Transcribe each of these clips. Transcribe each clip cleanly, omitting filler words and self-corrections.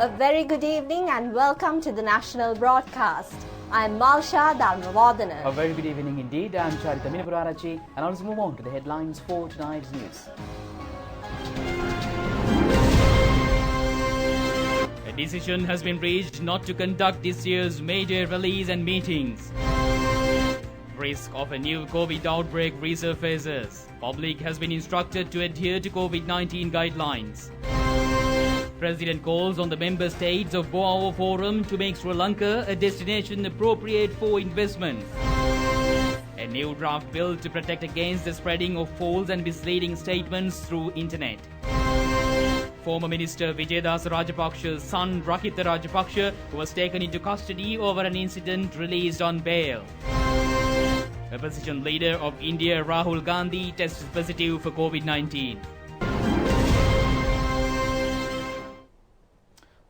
A very good evening and welcome to the national broadcast. I am Malsha Dharmavardhana. A very good evening indeed. I am Charita Minapurarachi, and let's move on to the headlines for tonight's news. A decision has been reached not to conduct this year's major rallies and meetings. Risk of a new COVID outbreak resurfaces. Public has been instructed to adhere to COVID-19 guidelines. President calls on the member states of Boao Forum to make Sri Lanka a destination appropriate for investment. A new draft bill to protect against the spreading of false and misleading statements through internet. Former Minister Vijaydas Rajapaksha's son Rahitha Rajapaksha was taken into custody over an incident released on bail. Opposition leader of India Rahul Gandhi tests positive for COVID-19.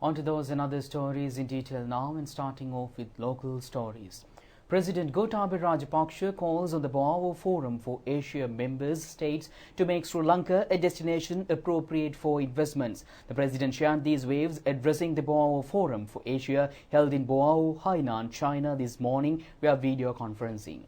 On to those and other stories in detail now, and starting off with local stories. President Gotabaya Rajapaksa calls on the Boao Forum for Asia member states to make Sri Lanka a destination appropriate for investments. The president shared these waves addressing the Boao Forum for Asia held in Boao, Hainan, China this morning via video conferencing.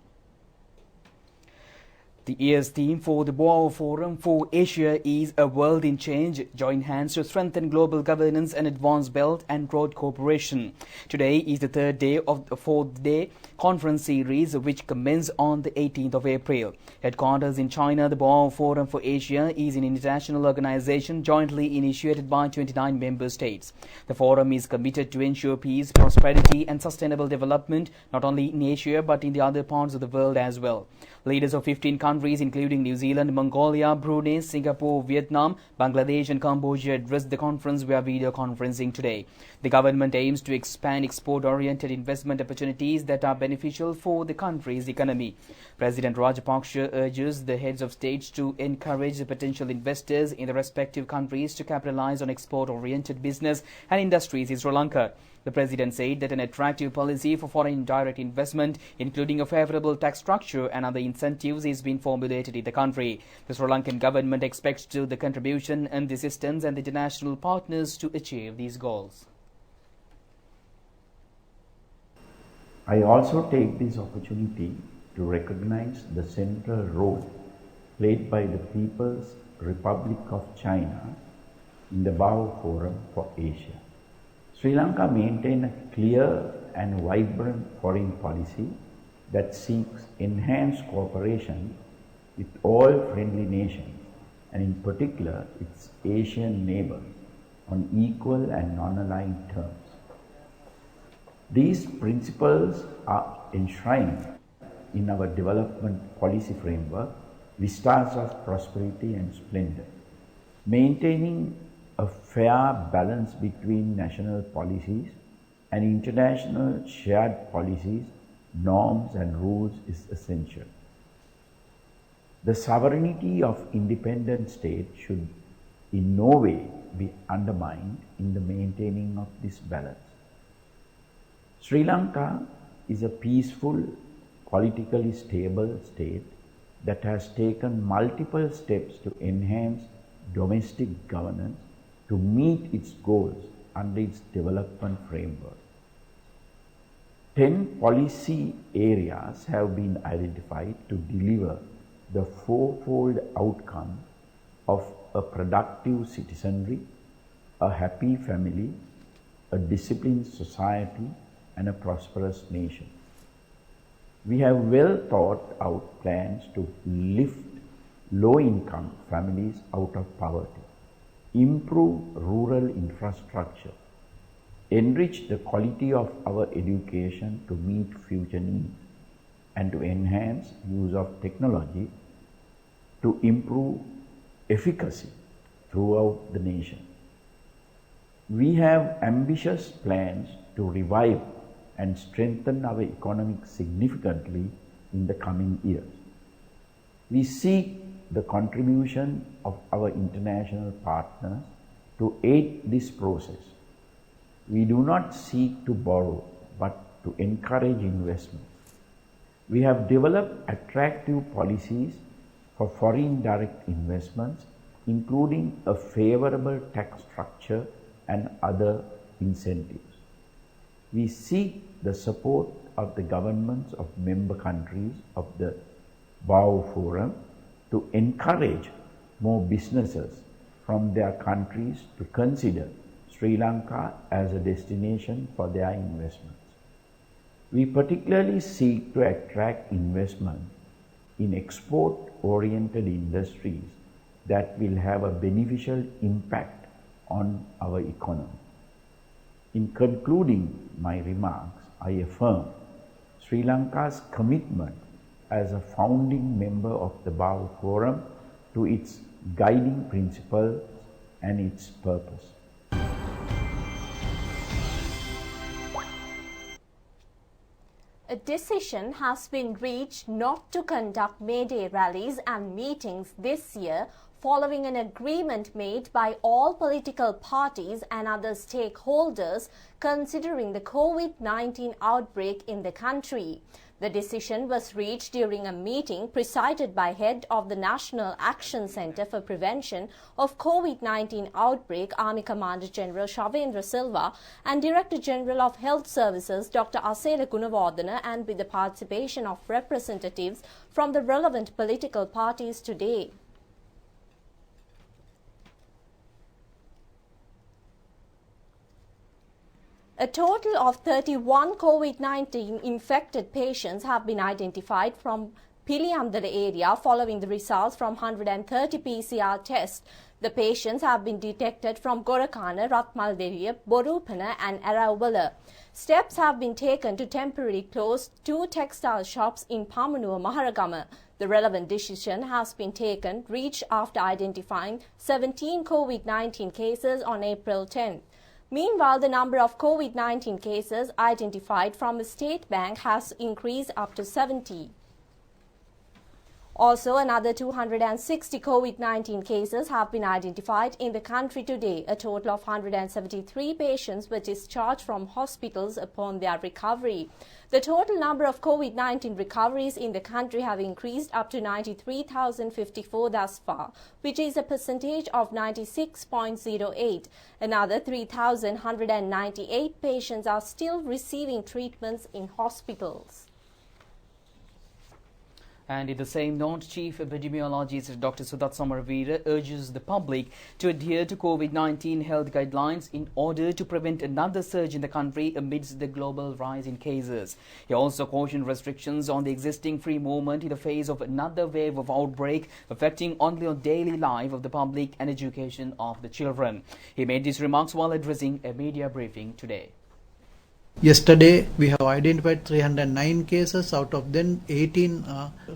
The year's theme for the Boao Forum for Asia is A World in Change, join hands to strengthen global governance and advance Belt and Road cooperation. Today is the third day of the fourth-day conference series, which commences on the 18th of April. Headquarters in China, the Boao Forum for Asia is an international organization jointly initiated by 29 member states. The forum is committed to ensure peace, prosperity and sustainable development, not only in Asia but in the other parts of the world as well. Leaders of 15 countries including New Zealand, Mongolia, Brunei, Singapore, Vietnam, Bangladesh and Cambodia addressed the conference via video conferencing today. The government aims to expand export-oriented investment opportunities that are beneficial for the country's economy. President Rajapaksha urges the heads of states to encourage the potential investors in the respective countries to capitalize on export-oriented business and industries in Sri Lanka. The president said that an attractive policy for foreign direct investment, including a favorable tax structure and other incentives, is being formulated in the country. The Sri Lankan government expects the contribution and the assistance and the international partners to achieve these goals. I also take this opportunity to recognize the central role played by the People's Republic of China in the Boao Forum for Asia. Sri Lanka maintains a clear and vibrant foreign policy that seeks enhanced cooperation with all friendly nations, and in particular its Asian neighbours, on equal and non-aligned terms. These principles are enshrined in our development policy framework, Vistas of Prosperity and Splendor, maintaining a fair balance between national policies and international shared policies, norms and rules is essential. The sovereignty of independent states should in no way be undermined in the maintaining of this balance. Sri Lanka is a peaceful, politically stable state that has taken multiple steps to enhance domestic governance to meet its goals under its development framework. 10 policy areas have been identified to deliver the fourfold outcome of a productive citizenry, a happy family, a disciplined society, and a prosperous nation. We have well thought out plans to lift low-income families out of poverty, improve rural infrastructure, enrich the quality of our education to meet future needs, and to enhance use of technology to improve efficacy throughout the nation. We have ambitious plans to revive and strengthen our economy significantly in the coming years. We seek the contribution of our international partners to aid this process. We do not seek to borrow, but to encourage investment. We have developed attractive policies for foreign direct investments, including a favorable tax structure and other incentives. We seek the support of the governments of member countries of the BAO Forum to encourage more businesses from their countries to consider Sri Lanka as a destination for their investments. We particularly seek to attract investment in export-oriented industries that will have a beneficial impact on our economy. In concluding my remarks, I affirm Sri Lanka's commitment as a founding member of the BAO Forum to its guiding principles and its purpose. A decision has been reached not to conduct May Day rallies and meetings this year following an agreement made by all political parties and other stakeholders considering the COVID-19 outbreak in the country. The decision was reached during a meeting presided by head of the National Action Centre for Prevention of COVID-19 Outbreak, Army Commander General Shavendra Silva, and Director General of Health Services, Dr. Asela Gunawardana, and with the participation of representatives from the relevant political parties today. A total of 31 COVID-19 infected patients have been identified from Piliyandala area following the results from 130 PCR tests. The patients have been detected from Gorakana, Ratmaldeviya, Borupana and Aravala. Steps have been taken to temporarily close 2 textile shops in Pamanuwa, Maharagama. The relevant decision has been reached after identifying 17 COVID-19 cases on April 10. Meanwhile, the number of COVID-19 cases identified from the State Bank has increased up to 70. Also, another 260 COVID-19 cases have been identified in the country today. A total of 173 patients were discharged from hospitals upon their recovery. The total number of COVID-19 recoveries in the country have increased up to 93,054 thus far, which is a percentage of 96.08. Another 3,198 patients are still receiving treatments in hospitals. And in the same note, Chief Epidemiologist Dr. Sudat Samaravira urges the public to adhere to COVID-19 health guidelines in order to prevent another surge in the country amidst the global rise in cases. He also cautioned restrictions on the existing free movement in the face of another wave of outbreak affecting only on daily life of the public and education of the children. He made these remarks while addressing a media briefing today. Yesterday, we have identified 309 cases. Out of them, 18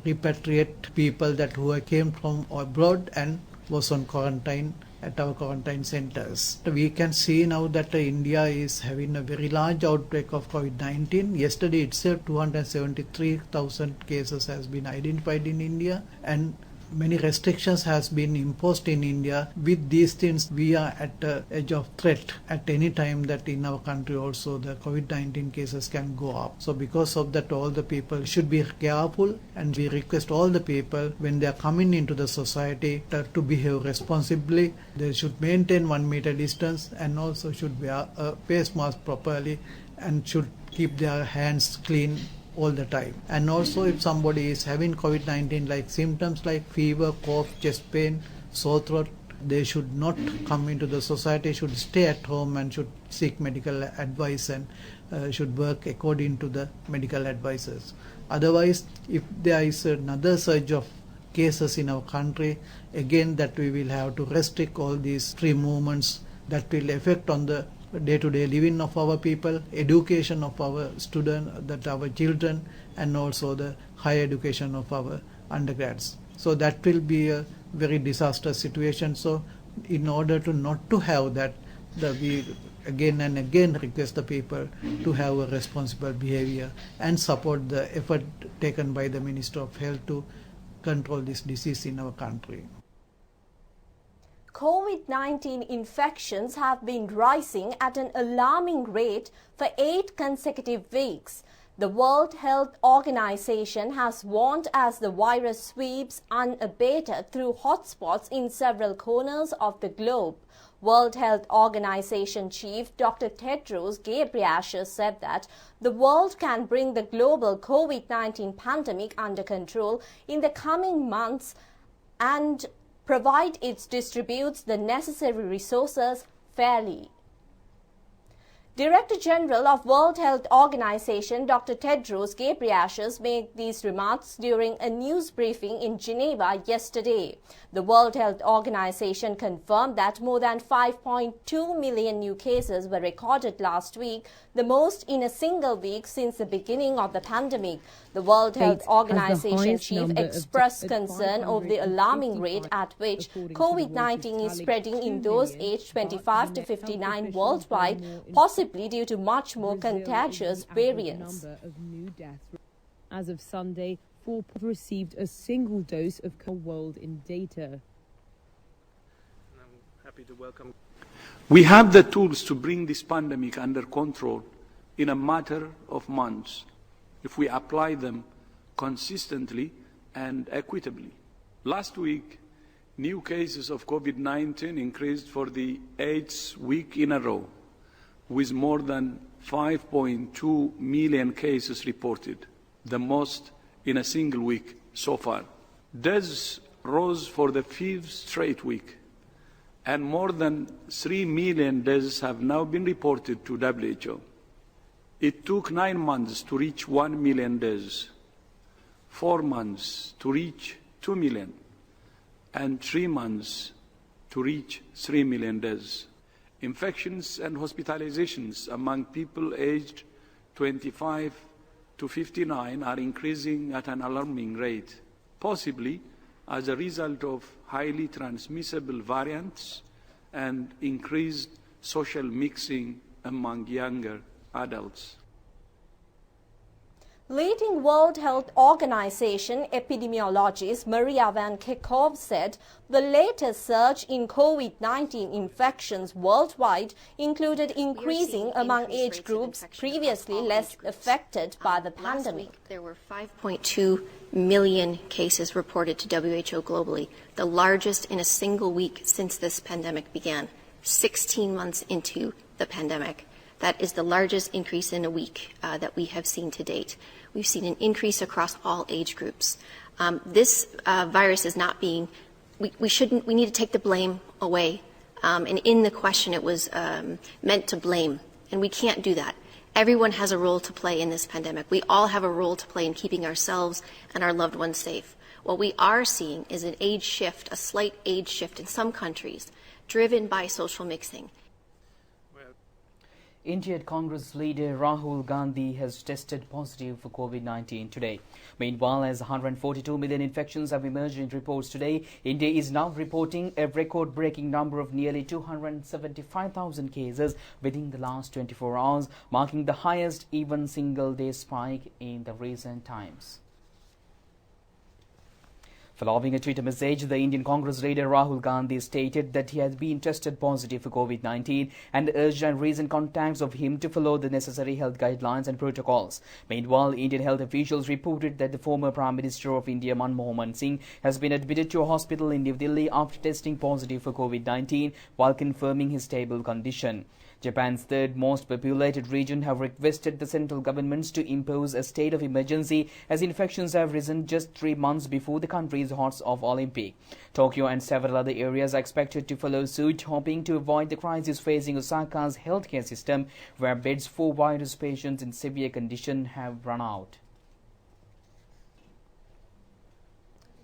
repatriate people that who came from abroad and was on quarantine at our quarantine centers. We can see now that India is having a very large outbreak of COVID-19. Yesterday itself, 273,000 cases has been identified in India, and many restrictions has been imposed in India. With these things, we are at the edge of threat at any time that in our country also the COVID-19 cases can go up. So because of that, all the people should be careful, and we request all the people when they are coming into the society to behave responsibly. They should maintain 1 meter distance and also should wear a face mask properly and should keep their hands clean all the time. And also, if somebody is having COVID-19 like symptoms like fever, cough, chest pain, sore throat, they should not come into the society, should stay at home and should seek medical advice and should work according to the medical advices. Otherwise, if there is another surge of cases in our country, again that we will have to restrict all these free movements that will affect on the day-to-day living of our people, education of our students, that our children, and also the higher education of our undergrads. So that will be a very disastrous situation. So in order to not to have that, we again and again request the people to have a responsible behavior and support the effort taken by the Minister of Health to control this disease in our country. COVID-19 infections have been rising at an alarming rate for 8 consecutive weeks. The World Health Organization has warned as the virus sweeps unabated through hotspots in several corners of the globe. World Health Organization Chief Dr. Tedros Ghebreyesus said that the world can bring the global COVID-19 pandemic under control in the coming months and provide it distributes the necessary resources fairly. Director General of World Health Organization Dr. Tedros Ghebreyesus made these remarks during a news briefing in Geneva yesterday. The World Health Organization confirmed that more than 5.2 million new cases were recorded last week, the most in a single week since the beginning of the pandemic. The World Health Organization chief expressed concern over the alarming rate at which COVID-19 is spreading in those aged 25 to 59 worldwide, possibly due to much more contagious variants. As of Sunday, 4 people received a single dose of world in data. I'm happy to welcome. We have the tools to bring this pandemic under control in a matter of months if we apply them consistently and equitably. Last week, new cases of COVID-19 increased for the 8th week in a row, with more than 5.2 million cases reported, the most in a single week so far. Deaths rose for the 5th straight week, and more than 3 million deaths have now been reported to WHO. It took 9 months to reach 1 million deaths, 4 months to reach 2 million, and 3 months to reach 3 million deaths. Infections and hospitalizations among people aged 25 to 59 are increasing at an alarming rate, possibly as a result of highly transmissible variants and increased social mixing among younger adults. Leading World Health Organization epidemiologist Maria Van Kerkhove said the latest surge in COVID-19 infections worldwide included increasing among age groups previously less affected by the pandemic. Last week, there were 5.2 million cases reported to WHO globally, the largest in a single week since this pandemic began, 16 months into the pandemic. That is the largest increase in a week that we have seen to date. We've seen an increase across all age groups. This virus is not being, we need to take the blame away. And in the question, it was meant to blame, and we can't do that. Everyone has a role to play in this pandemic. We all have a role to play in keeping ourselves and our loved ones safe. What we are seeing is an age shift, a slight age shift in some countries, driven by social mixing. Indian Congress leader Rahul Gandhi has tested positive for COVID-19 today. Meanwhile, as 142 million infections have emerged in reports today, India is now reporting a record-breaking number of nearly 275,000 cases within the last 24 hours, marking the highest even single-day spike in the recent times. Following a Twitter message, the Indian Congress leader Rahul Gandhi stated that he has been tested positive for COVID-19 and urged on recent contacts of him to follow the necessary health guidelines and protocols. Meanwhile, Indian health officials reported that the former Prime Minister of India, Manmohan Singh, has been admitted to a hospital in New Delhi after testing positive for COVID-19 while confirming his stable condition. Japan's third most populated region have requested the central governments to impose a state of emergency as infections have risen just 3 months before the country's hots of Olympic. Tokyo and several other areas are expected to follow suit, hoping to avoid the crisis facing Osaka's healthcare system, where beds for virus patients in severe condition have run out.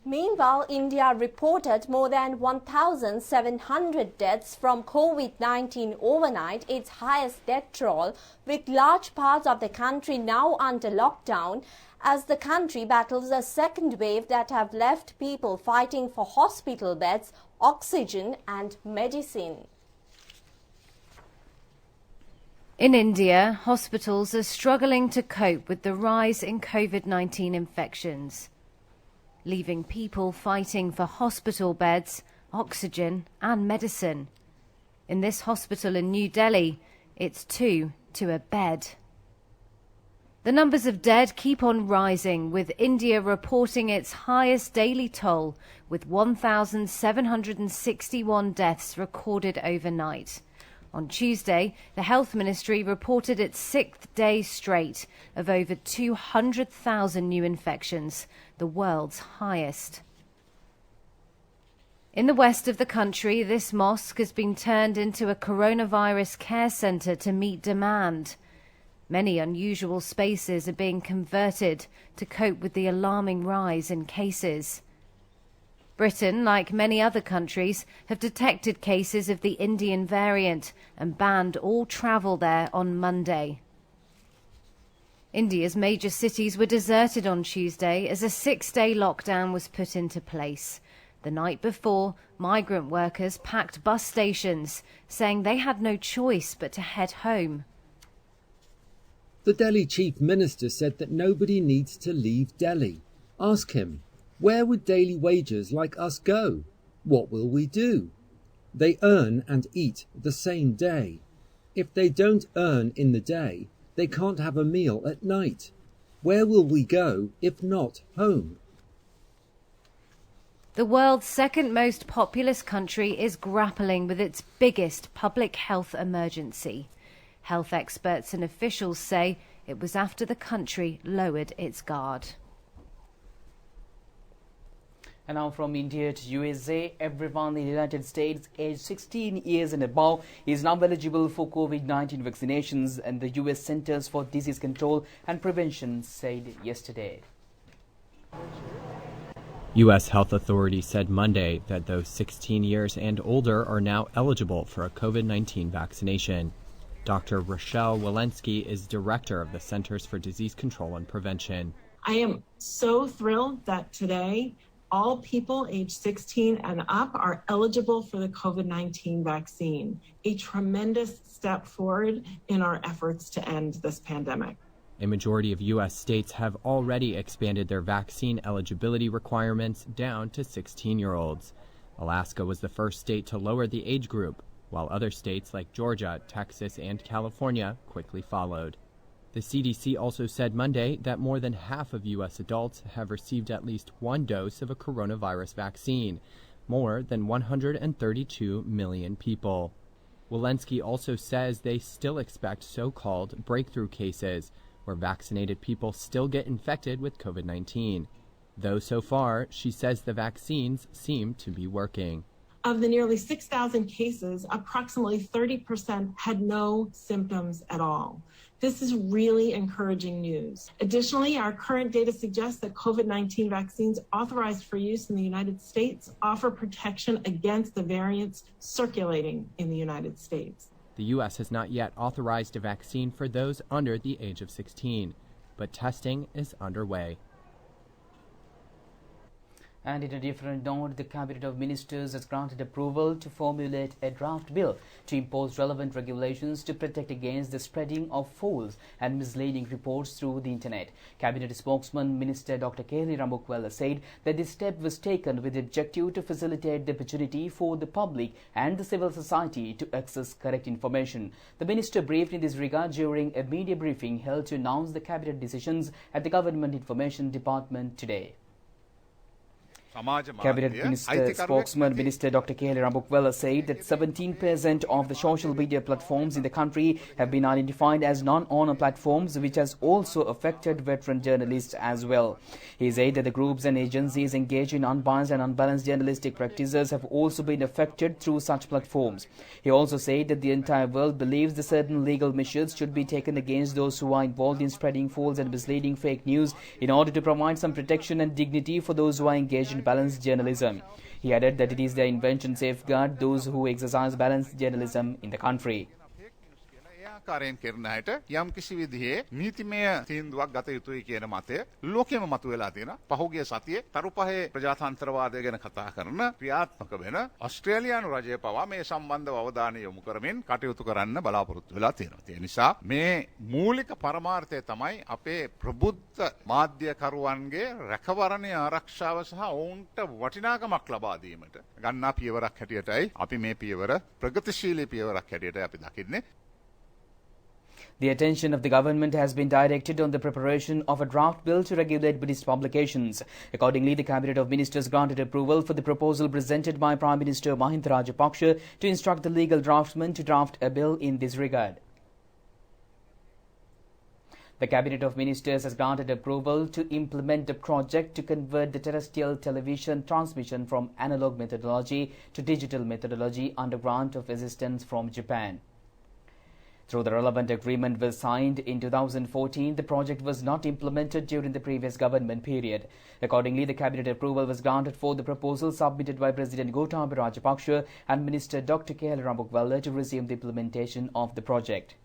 Meanwhile, India reported more than 1,700 deaths from COVID-19 overnight, its highest death toll, with large parts of the country now under lockdown as the country battles a second wave that have left people fighting for hospital beds, oxygen and medicine. In India, hospitals are struggling to cope with the rise in COVID-19 infections, leaving people fighting for hospital beds, oxygen and medicine. In this hospital in New Delhi, it's 2 to a bed. The numbers of dead keep on rising, with India reporting its highest daily toll, with 1,761 deaths recorded overnight. On Tuesday, the Health Ministry reported its 6th day straight of over 200,000 new infections, the world's highest. In the west of the country, this mosque has been turned into a coronavirus care centre to meet demand. Many unusual spaces are being converted to cope with the alarming rise in cases. Britain, like many other countries, have detected cases of the Indian variant and banned all travel there on Monday. India's major cities were deserted on Tuesday as a 6-day lockdown was put into place. The night before, migrant workers packed bus stations, saying they had no choice but to head home. The Delhi Chief Minister said that nobody needs to leave Delhi. Ask him, where would daily wagers like us go? What will we do? They earn and eat the same day. If they don't earn in the day, they can't have a meal at night. Where will we go if not home? The world's second most populous country is grappling with its biggest public health emergency. Health experts and officials say it was after the country lowered its guard. And now from India to USA, everyone in the United States aged 16 years and above is now eligible for COVID-19 vaccinations, and the US Centers for Disease Control and Prevention said yesterday. U.S. health authorities said Monday that those 16 years and older are now eligible for a COVID-19 vaccination. Dr. Rochelle Walensky is director of the Centers for Disease Control and Prevention. I am so thrilled that today all people age 16 and up are eligible for the COVID-19 vaccine, a tremendous step forward in our efforts to end this pandemic. A majority of U.S. states have already expanded their vaccine eligibility requirements down to 16-year-olds. Alaska was the first state to lower the age group, while other states like Georgia, Texas, and California quickly followed. The CDC also said Monday that more than half of U.S. adults have received at least one dose of a coronavirus vaccine, more than 132 million people. Walensky also says they still expect so-called breakthrough cases, where vaccinated people still get infected with COVID-19. Though so far, she says the vaccines seem to be working. Of the nearly 6,000 cases, approximately 30% had no symptoms at all. This is really encouraging news. Additionally, our current data suggests that COVID-19 vaccines authorized for use in the United States offer protection against the variants circulating in the United States. The U.S. has not yet authorized a vaccine for those under the age of 16, but testing is underway. And in a different note, the Cabinet of Ministers has granted approval to formulate a draft bill to impose relevant regulations to protect against the spreading of false and misleading reports through the internet. Cabinet spokesman Minister Dr. Kelly Rambukwala said that this step was taken with the objective to facilitate the opportunity for the public and the civil society to access correct information. The minister briefed in this regard during a media briefing held to announce the cabinet decisions at the Government Information Department today. Cabinet Minister spokesman Minister Dr. Kelly Rambukwala said that 17% of the social media platforms in the country have been identified as non-honor platforms, which has also affected veteran journalists as well. He said that the groups and agencies engaged in unbiased and unbalanced journalistic practices have also been affected through such platforms. He also said that the entire world believes that certain legal measures should be taken against those who are involved in spreading false and misleading fake news in order to provide some protection and dignity for those who are engaged in balanced journalism. He added that it is their invention to safeguard those who exercise balanced journalism in the country. කාරයෙන් කරන හැට යම් කිසි විදිහේ නීතිමය තීන්දුවක් ගත යුතුයි කියන මතය ලෝකෙම මතුවලා තියෙනවා. පහුගිය සතියේ තරුපහේ ප්‍රජාතන්ත්‍රවාදය ගැන කතා කරන ක්‍රියාත්මක වෙන ඕස්ට්‍රේලියානු රජය පවා මේ සම්බන්ධව අවධානය යොමු කරමින් කටයුතු කරන්න බලාපොරොත්තු වෙලා තියෙනවා. ඒ නිසා මේ මූලික පරමාර්ථය තමයි අපේ ප්‍රබුද්ධ මාධ්‍යකරුවන්ගේ රැකවරණය ආරක්ෂාව සහ ඔවුන්ට වටිනාකමක් ලබා දීමට ගන්නා පියවරක් හැටියටයි අපි මේ පියවර ප්‍රගතිශීලී පියවරක් හැටියට අපි දකින්නේ. The attention of the government has been directed on the preparation of a draft bill to regulate Buddhist publications. Accordingly, the Cabinet of Ministers granted approval for the proposal presented by Prime Minister Mahinda Rajapaksa to instruct the legal draftsman to draft a bill in this regard. The Cabinet of Ministers has granted approval to implement a project to convert the terrestrial television transmission from analog methodology to digital methodology under grant of assistance from Japan. Though the relevant agreement was signed in 2014, the project was not implemented during the previous government period. Accordingly, the Cabinet approval was granted for the proposal submitted by President Gotabaya Rajapaksa and Minister Dr. K.L. Rambukwalla to resume the implementation of the project.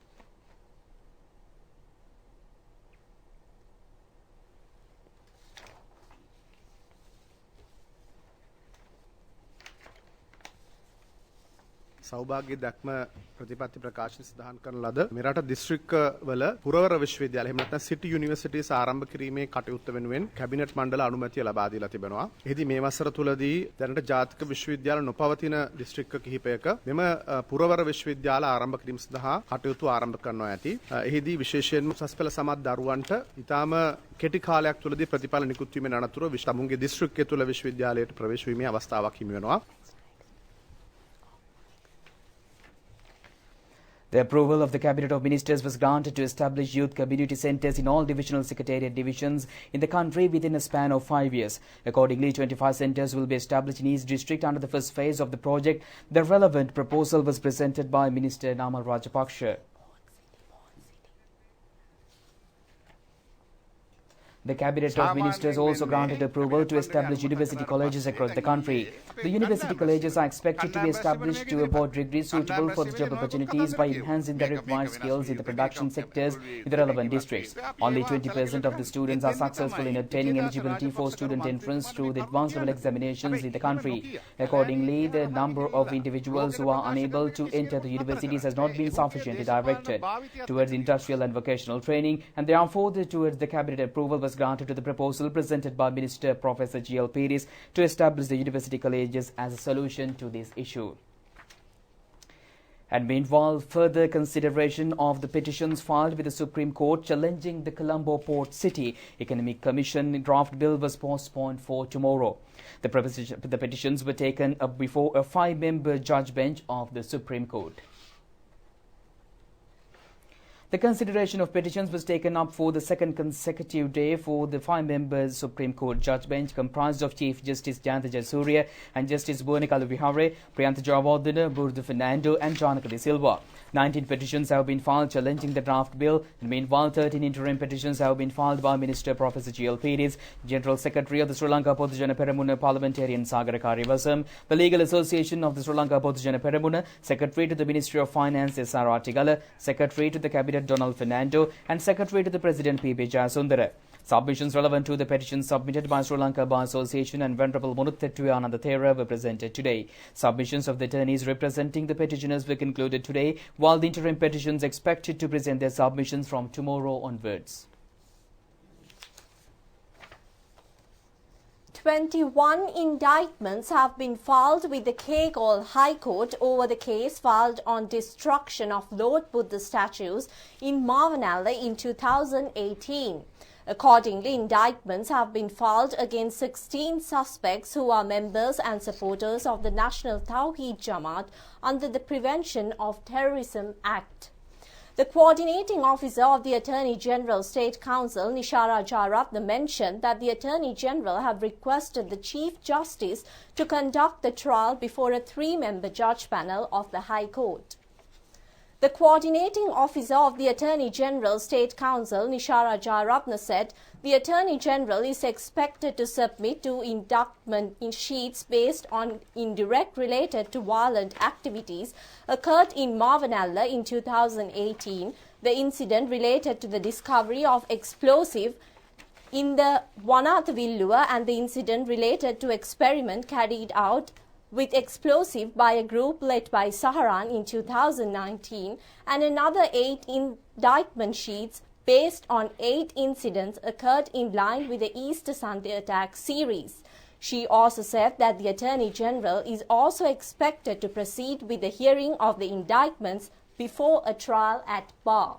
සෞභාග්‍ය දැක්ම ප්‍රතිපත්ති ප්‍රකාශන සඳහන් කරන ලද මෙරට දිස්ත්‍රික්ක වල පුරවර විශ්වවිද්‍යාල එහෙම නැත්නම් සිටි යුනිවර්සිටිස් ආරම්භ කිරීමේ කටයුත්ත වෙනුවෙන් කැබිනට් මණ්ඩල අනුමැතිය ලබා දීලා තිබෙනවා. එහිදී මේ වසර තුලදී දැනට ජාතික විශ්වවිද්‍යාල නොපවතින දිස්ත්‍රික්ක කිහිපයක මෙම පුරවර විශ්වවිද්‍යාල ආරම්භ කිරීම සඳහා කටයුතු ආරම්භ කරනවා ඇති. එහිදී විශේෂයෙන්ම උසස් පෙළ සමත් දරුවන්ට ඉතාම කෙටි කාලයක් තුලදී ප්‍රතිඵල නිකුත් වීමෙන් අනතුරුව තමුන්ගේ දිස්ත්‍රික්කය තුල විශ්වවිද්‍යාලයට ප්‍රවේශ වීමේ අවස්ථාවක් හිමි වෙනවා. The approval of the Cabinet of Ministers was granted to establish youth community centres in all divisional secretariat divisions in the country within a span of 5 years. Accordingly, 25 centres will be established in each district under the first phase of the project. The relevant proposal was presented by Minister Namal Rajapaksa. The Cabinet of Ministers also granted approval to establish university colleges across the country. The university colleges are expected to be established to afford degrees suitable for the job opportunities by enhancing the required skills in the production sectors in the relevant districts. Only 20% of the students are successful in obtaining eligibility for student entrance through the advanced level examinations in the country. Accordingly, the number of individuals who are unable to enter the universities has not been sufficiently directed towards industrial and vocational training, and therefore towards the Cabinet approval was granted to the proposal presented by Minister Professor G.L. Peiris to establish the university colleges as a solution to this issue. And meanwhile, further consideration of the petitions filed with the Supreme Court challenging the Colombo Port City Economic Commission draft bill was postponed for tomorrow. The petitions were taken up before a 5-member judge bench of the Supreme Court. The consideration of petitions was taken up for the second consecutive day for the 5-member Supreme Court judge bench comprised of Chief Justice Jayanta Jayasuriya and Justice Bhuvanikalu Vihare, Priyantha Jayawardena, Burdu Fernando and Janaka De Silva. 19 petitions have been filed challenging the draft bill. Meanwhile, 13 interim petitions have been filed by Minister Professor G.L. Peiris, General Secretary of the Sri Lanka Podujana Peramuna Parliamentarian Sagara Karivasam, the Legal Association of the Sri Lanka Podujana Peramuna, Secretary to the Ministry of Finance S.R. Tigala, Secretary to the Cabinet Donald Fernando, and Secretary to the President P.B. Jayasundara. Submissions relevant to the petitions submitted by Sri Lanka Bar Association and Venerable Munuthettu Anandathera were presented today. Submissions of the attorneys representing the petitioners were concluded today, while the interim petitions expected to present their submissions from tomorrow onwards. 21 indictments have been filed with the Kegol High Court over the case filed on destruction of Lord Buddha statues in Mavanala in 2018. Accordingly, indictments have been filed against 16 suspects who are members and supporters of the National Tawheed Jamaat under the Prevention of Terrorism Act. The coordinating officer of the Attorney General State Council, Nishara Jayaratne, mentioned that the Attorney General have requested the Chief Justice to conduct the trial before a 3-member judge panel of the High Court. The coordinating officer of the Attorney General State Council, Nishara Jayaratne, said the Attorney General is expected to submit 2 indictment sheets based on indirect related to violent activities occurred in Mavanala in 2018, the incident related to the discovery of explosive in the Wanathavilluwa and the incident related to experiment carried out with explosive by a group led by Saharan in 2019, and another 8 indictment sheets based on 8 incidents occurred in line with the Easter Sunday attack series. She also said that the Attorney General is also expected to proceed with the hearing of the indictments before a trial at bar.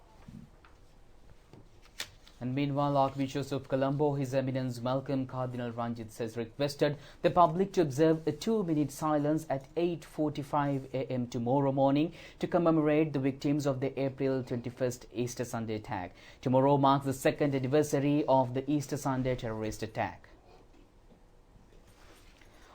And meanwhile, Archbishop of Colombo, His Eminence Malcolm Cardinal Ranjit has requested the public to observe a 2-minute silence at 8:45 a.m. tomorrow morning to commemorate the victims of the April 21st Easter Sunday attack. Tomorrow marks the second anniversary of the Easter Sunday terrorist attack.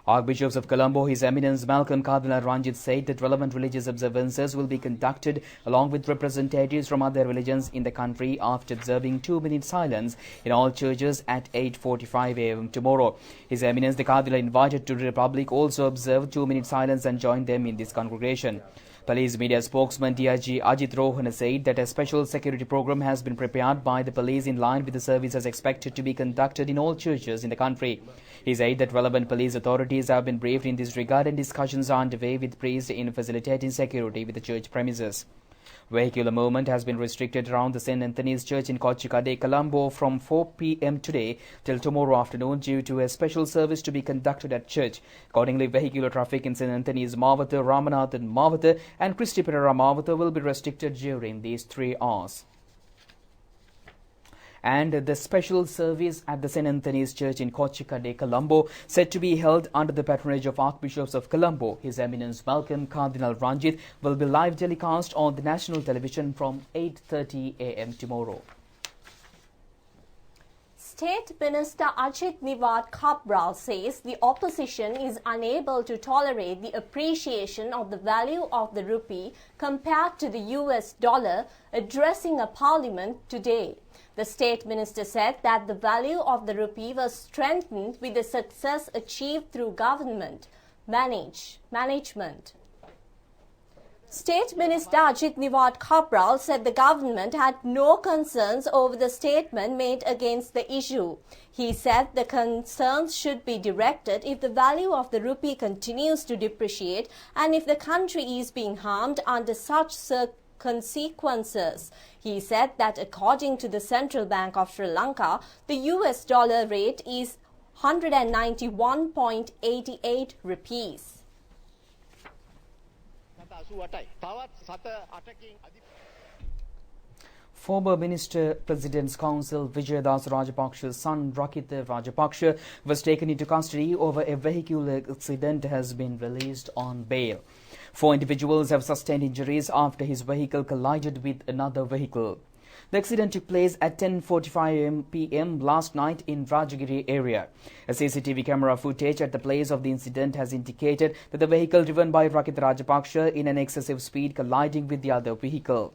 Archbishops of Colombo, His Eminence Malcolm Cardinal Ranjit said that relevant religious observances will be conducted along with representatives from other religions in the country after observing 2-minute silence in all churches at 8:45 a.m. tomorrow. His Eminence the Cardinal invited to the Republic also observe 2-minute silence and join them in this congregation. Police media spokesman DIG Ajit Rohana said that a special security program has been prepared by the police in line with the services expected to be conducted in all churches in the country. He said that relevant police authorities have been briefed in this regard and discussions are underway with priests in facilitating security with the church premises. Vehicular movement has been restricted around the St. Anthony's Church in Kochikade, Colombo from 4 p.m. today till tomorrow afternoon due to a special service to be conducted at church. Accordingly, vehicular traffic in St. Anthony's Mawatha, Ramanathan Mawatha and Christi Perera Mawatha will be restricted during these 3 hours. And the special service at the St. Anthony's Church in Kochikade, Colombo, said to be held under the patronage of Archbishops of Colombo, His Eminence Malcolm Cardinal Ranjit, will be live telecast on the national television from 8:30 a.m. tomorrow. State Minister Ajit Niwad Kabral says the opposition is unable to tolerate the appreciation of the value of the rupee compared to the US dollar, addressing a parliament today. The state minister said that the value of the rupee was strengthened with the success achieved through government management. State Minister Ajit Niwad Kabral said the government had no concerns over the statement made against the issue. He said the concerns should be directed if the value of the rupee continues to depreciate and if the country is being harmed under such consequences. He said that according to the Central Bank of Sri Lanka, the US dollar rate is 191.88 rupees. Former Minister President's Council Vijayadas Rajapaksha's son Rakita Rajapaksha was taken into custody over a vehicular accident has been released on bail. 4 individuals have sustained injuries after his vehicle collided with another vehicle. The accident took place at 10:45 p.m. last night in Rajagiri area. A CCTV camera footage at the place of the incident has indicated that the vehicle driven by Rakita Rajapaksha in an excessive speed colliding with the other vehicle.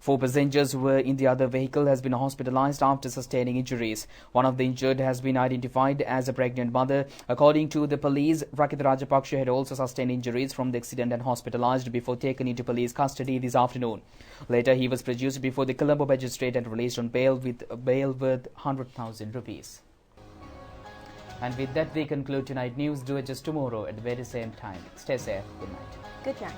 4 passengers who were in the other vehicle has been hospitalized after sustaining injuries. One of the injured has been identified as a pregnant mother. According to the police, Rakita Rajapaksha had also sustained injuries from the accident and hospitalized before taken into police custody this afternoon. Later, he was produced before the Colombo magistrate and released on bail with a bail worth 100,000 rupees. And with that, we conclude tonight's news. Do it just tomorrow at the very same time. Stay safe. Good night. Good night.